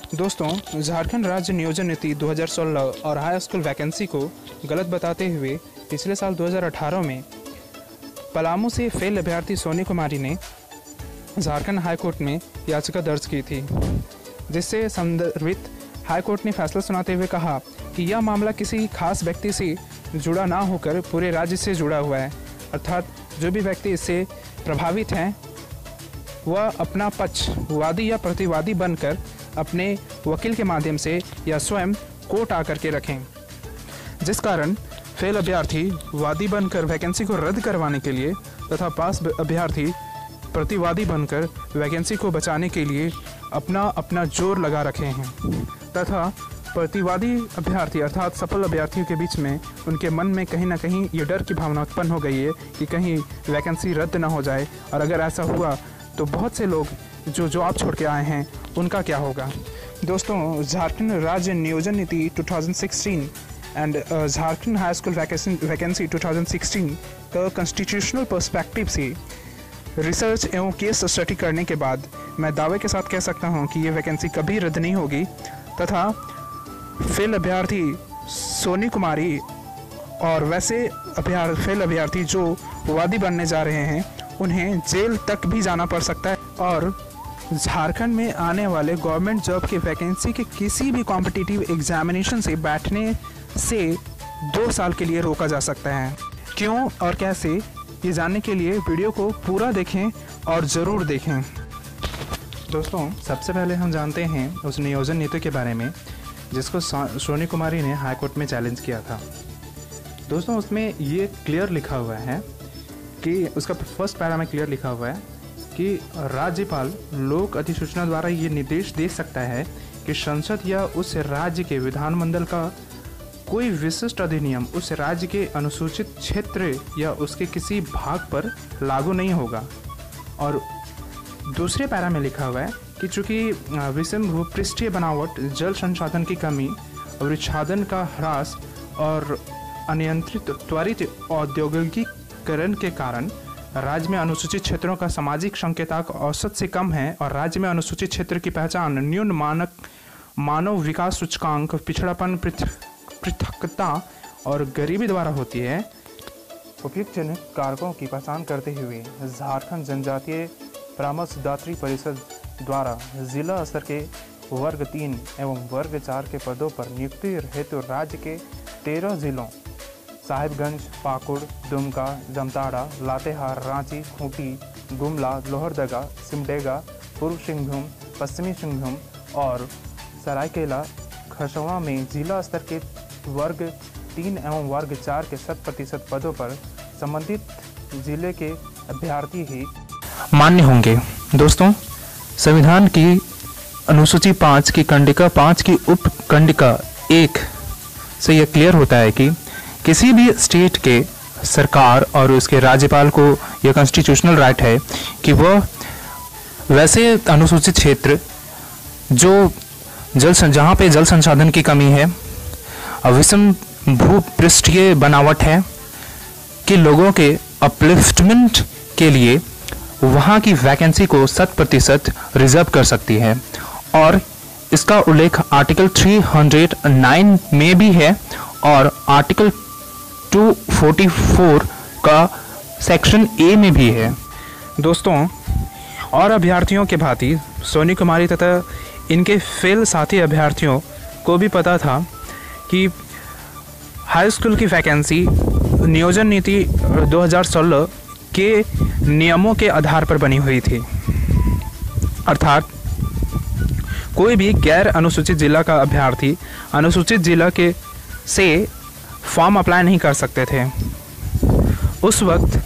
दोस्तों, झारखंड राज्य नियोजन नीति 2016 और हाई स्कूल वैकेंसी को गलत बताते हुए पिछले साल 2018 में पलामू से फेल अभ्यर्थी सोनी कुमारी ने झारखंड हाई कोर्ट में याचिका दर्ज की थी, जिससे संदर्भित हाई कोर्ट ने फैसला सुनाते हुए कहा कि यह मामला किसी खास व्यक्ति से जुड़ा ना होकर पूरे राज्य से जुड़ा हुआ है, अर्थात जो भी व्यक्ति इससे प्रभावित हैं वह अपना पक्ष वादी या प्रतिवादी बनकर अपने वकील के माध्यम से या स्वयं कोर्ट आकर के रखें, जिस कारण फेल अभ्यर्थी वादी बनकर वैकेंसी को रद्द करवाने के लिए तथा पास अभ्यर्थी प्रतिवादी बनकर वैकेंसी को बचाने के लिए अपना जोर लगा रखे हैं तथा प्रतिवादी अभ्यर्थी अर्थात सफल अभ्यर्थियों के बीच में उनके मन में कहीं ना कहीं ये डर की भावना उत्पन्न हो गई है कि कहीं वैकेंसी रद्द ना हो जाए, और अगर ऐसा हुआ तो बहुत से लोग जो जॉब छोड़ के आए हैं उनका क्या होगा। दोस्तों, झारखंड राज्य नियोजन नीति 2016 and Jharkhand high school vacancy 2016 का कॉन्स्टिट्यूशनल पर्सपेक्टिव से रिसर्च एवं केस स्टडी करने के बाद मैं दावे के साथ कह सकता हूं कि ये वैकेंसी कभी रद्द नहीं होगी तथा फेल अभ्यर्थी सोनी कुमारी और वैसे फेल अभ्यर्थी जो वादी बनने जा रहे हैं उन्हें जेल तक भी जाना पड़ सकता है, और झारखंड में आने वाले गवर्नमेंट जॉब के वैकेंसी के किसी भी कॉम्पिटिटिव एग्जामिनेशन से बैठने से 2 साल के लिए रोका जा सकता है। क्यों और कैसे, ये जानने के लिए वीडियो को पूरा देखें और ज़रूर देखें। दोस्तों, सबसे पहले हम जानते हैं उस नियोजन नीति के बारे में जिसको सोनी कुमारी ने हाई कोर्ट में चैलेंज किया था। दोस्तों, उसमें ये क्लियर लिखा हुआ है कि उसका फर्स्ट पैरा में क्लियर लिखा हुआ है कि राज्यपाल लोक अधिसूचना द्वारा ये निर्देश दे सकता है कि संसद या उस राज्य के विधानमंडल का कोई विशिष्ट अधिनियम उस राज्य के अनुसूचित क्षेत्र या उसके किसी भाग पर लागू नहीं होगा। और दूसरे पैरा में लिखा हुआ है कि चूँकि विषम भूपृष्ठीय बनावट, जल संसाधन की कमी, वृक्षादन का ह्रास और अनियंत्रित त्वरित औद्योगिकीकरण के कारण राज्य में अनुसूचित क्षेत्रों का सामाजिक संकेतक औसत से कम है, और राज्य में अनुसूचित क्षेत्र की पहचान न्यून मानक मानव विकास सूचकांक, पिछड़ापन, पृथकता और गरीबी द्वारा होती है। उपयुक्त जनित कारकों की पहचान करते हुए झारखंड जनजातीय परामर्शदात्री परिषद द्वारा जिला स्तर के वर्ग 3 एवं वर्ग 4 के पदों पर नियुक्ति हेतु राज्य के 13 जिलों साहिबगंज, पाकुड़, दुमका, जामताड़ा, लातेहार, रांची, खूंटी, गुमला, लोहरदगा, सिमडेगा, पूर्व सिंहभूम, पश्चिमी सिंहभूम और सरायकेला खरसावां में जिला स्तर के वर्ग 3 एवं वर्ग 4 के 100% पदों पर संबंधित जिले के अभ्यर्थी ही मान्य होंगे। दोस्तों, संविधान की अनुसूची 5 की कंडिका 5 की उप कंडिका 1 से यह क्लियर होता है कि किसी भी स्टेट के सरकार और उसके राज्यपाल को यह कॉन्स्टिट्यूशनल राइट है कि वह वैसे अनुसूचित क्षेत्र जो जहाँ पे जल संसाधन की कमी है, विषम भूपृष्ठीय बनावट है, कि लोगों के अपलिफ्टमेंट के लिए वहाँ की वैकेंसी को 100% रिजर्व कर सकती है। और इसका उल्लेख आर्टिकल 309 में भी है और आर्टिकल 244 का सेक्शन ए में भी है। दोस्तों, और अभ्यर्थियों के भांति सोनी कुमारी तथा इनके फेल साथी अभ्यर्थियों को भी पता था कि हाई स्कूल की वैकेंसी नियोजन नीति 2016 के नियमों के आधार पर बनी हुई थी, अर्थात कोई भी गैर अनुसूचित जिला का अभ्यर्थी अनुसूचित जिला के से फॉर्म अप्लाई नहीं कर सकते थे। उस वक्त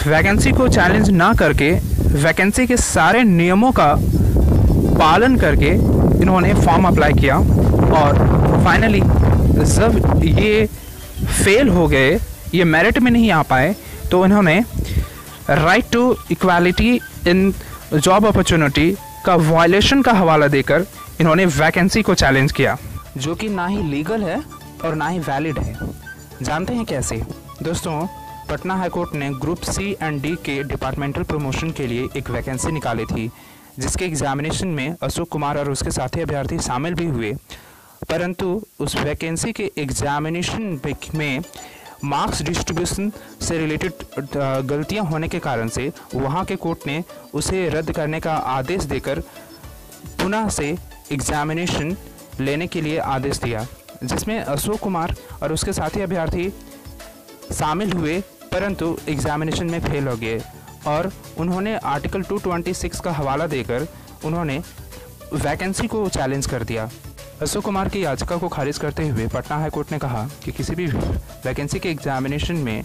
वैकेंसी को चैलेंज ना करके वैकेंसी के सारे नियमों का पालन करके इन्होंने फॉर्म अप्लाई किया, और फाइनली जब ये फेल हो गए, ये मेरिट में नहीं आ पाए, तो इन्होंने right to equality in job opportunity का वायलेशन का हवाला देकर इन्होंने वैकेंसी को चैलेंज किया, जो कि ना ही लीगल है और ना ही वैलिड है। जानते हैं कैसे? दोस्तों, पटना हाईकोर्ट ने ग्रुप सी एंड डी के डिपार्टमेंटल प्रमोशन के लिए एक वैकेंसी निकाली थी, जिसके एग्जामिनेशन में अशोक कुमार और उसके साथी अभ्यर्थी शामिल भी हुए, परंतु उस वैकेंसी के एग्जामिनेशन में मार्क्स डिस्ट्रीब्यूशन से रिलेटेड गलतियां होने के कारण से वहां के कोर्ट ने उसे रद्द करने का आदेश देकर पुनः से एग्जामिनेशन लेने के लिए आदेश दिया, जिसमें अशोक कुमार और उसके साथी अभ्यर्थी शामिल हुए, परंतु एग्जामिनेशन में फेल हो गए और उन्होंने आर्टिकल 226 का हवाला देकर उन्होंने वैकेंसी को चैलेंज कर दिया। अशोक कुमार की याचिका को खारिज करते हुए पटना हाई कोर्ट ने कहा कि किसी भी वैकेंसी के एग्जामिनेशन में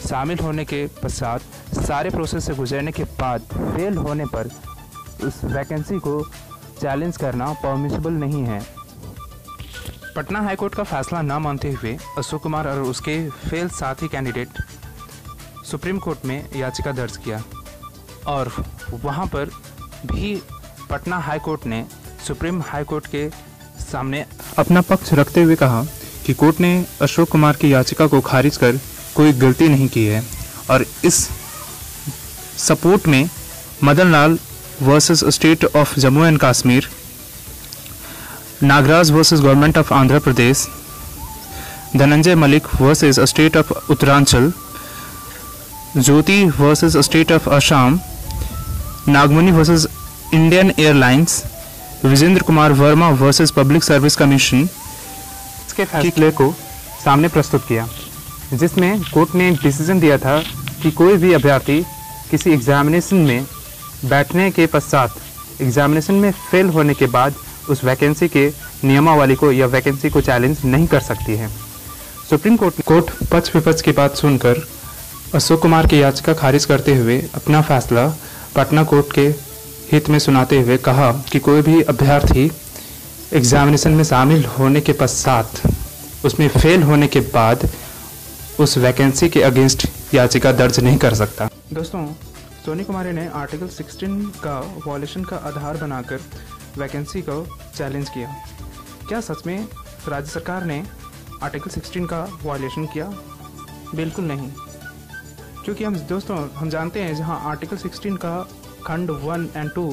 शामिल होने के पश्चात सारे प्रोसेस से गुजरने के बाद फेल होने पर उस वैकेंसी को चैलेंज करना परमिसिबल नहीं है। पटना हाई कोर्ट का फैसला न मानते हुए अशोक कुमार और उसके फेल साथी कैंडिडेट सुप्रीम कोर्ट में याचिका दर्ज किया और वहां पर भी पटना हाई कोर्ट ने सुप्रीम हाई कोर्ट के सामने अपना पक्ष रखते हुए कहा कि कोर्ट ने अशोक कुमार की याचिका को खारिज कर कोई गलती नहीं की है और इस सपोर्ट में Madan Lal versus state of Jammu and Kashmir, Nagraj versus government of Andhra Pradesh, Dhananjay Malik versus state of Uttaranchal, Jyoti versus state of Assam, Nagmani versus Indian airlines, Vijendra Kumar Verma versus public service commission के फैसले को सामने प्रस्तुत किया, जिसमें कोर्ट ने एक डिसीजन दिया था कि कोई भी अभ्यर्थी किसी एग्जामिनेशन में बैठने के पश्चात एग्जामिनेशन में फेल होने के बाद उस वैकेंसी के नियमावली को या वैकेंसी को चैलेंज नहीं कर सकती है। सुप्रीम कोर्ट पक्ष विपक्ष की बात सुनकर अशोक कुमार की याचिका खारिज करते हुए अपना फैसला पटना कोर्ट के हित में सुनाते हुए कहा कि कोई भी अभ्यर्थी एग्जामिनेशन में शामिल होने के पश्चात उसमें फेल होने के बाद उस वैकेंसी के अगेंस्ट याचिका दर्ज नहीं कर सकता। दोस्तों, सोनी कुमारी ने आर्टिकल 16 का वॉयलेशन का आधार बनाकर वैकेंसी को चैलेंज किया। क्या सच में राज्य सरकार ने आर्टिकल 16 का वॉयलेशन किया? बिल्कुल नहीं, क्योंकि हम जानते हैं जहां आर्टिकल 16 का खंड 1 और 2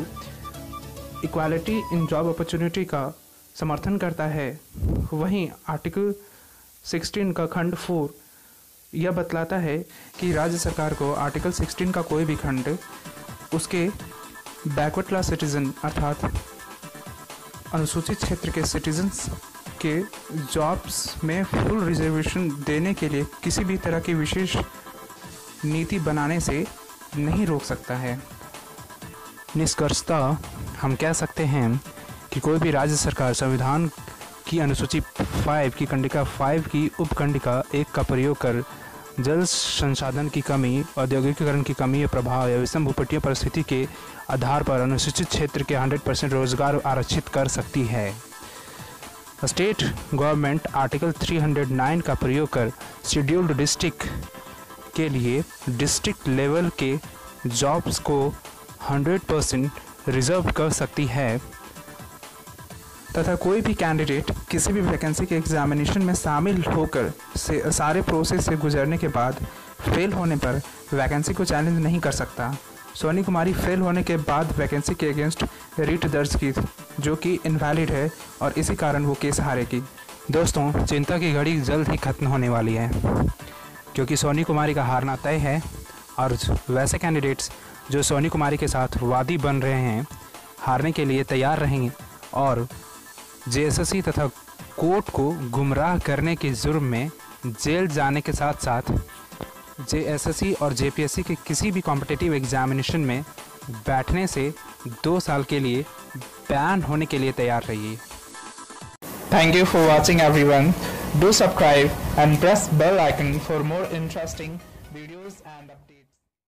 इक्वालिटी इन जॉब अपॉर्चुनिटी का समर्थन करता है, वहीं आर्टिकल 16 का खंड 4 यह बतलाता है कि राज्य सरकार को आर्टिकल 16 का कोई भी खंड उसके बैकवर्ड क्लास सिटीजन अर्थात अनुसूचित क्षेत्र के सिटीजन्स के जॉब्स में फुल रिजर्वेशन देने के लिए किसी भी तरह की विशेष नीति बनाने से नहीं रोक सकता है। निष्कर्षतः हम कह सकते हैं कि कोई भी राज्य सरकार संविधान की अनुसूची 5 की कंडिका 5 की उपकंडिका 1 का प्रयोग कर जल संसाधन की कमी, औद्योगिकीकरण की कमी या प्रभाव या विषम भूपट्टीय परिस्थिति के आधार पर अनुसूचित क्षेत्र के 100% रोजगार आरक्षित कर सकती है। स्टेट गवर्नमेंट आर्टिकल 309 का प्रयोग कर शेड्यूल्ड डिस्ट्रिक्ट के लिए डिस्ट्रिक्ट लेवल के जॉब्स को 100% रिजर्व कर सकती है तथा कोई भी कैंडिडेट किसी भी वैकेंसी के एग्जामिनेशन में शामिल होकर सारे प्रोसेस से गुजरने के बाद फेल होने पर वैकेंसी को चैलेंज नहीं कर सकता। सोनी कुमारी फेल होने के बाद वैकेंसी के अगेंस्ट रिट दर्ज की जो कि इनवैलिड है और इसी कारण वो केस हारेगी। दोस्तों, चिंता की घड़ी जल्द ही खत्म होने वाली है क्योंकि सोनी कुमारी का हारना तय है और वैसे कैंडिडेट्स जो सोनी कुमारी के साथ वादी बन रहे हैं हारने के लिए तैयार रहेंगे और जेएसएससी तथा कोर्ट को गुमराह करने के जुर्म में जेल जाने के साथ साथ जेएसएससी और जेपीएससी के किसी भी कॉम्पिटिटिव एग्जामिनेशन में बैठने से 2 साल के लिए बैन होने के लिए तैयार रहिए। Thank you for watching everyone. Do subscribe and press bell icon for more interesting videos and updates.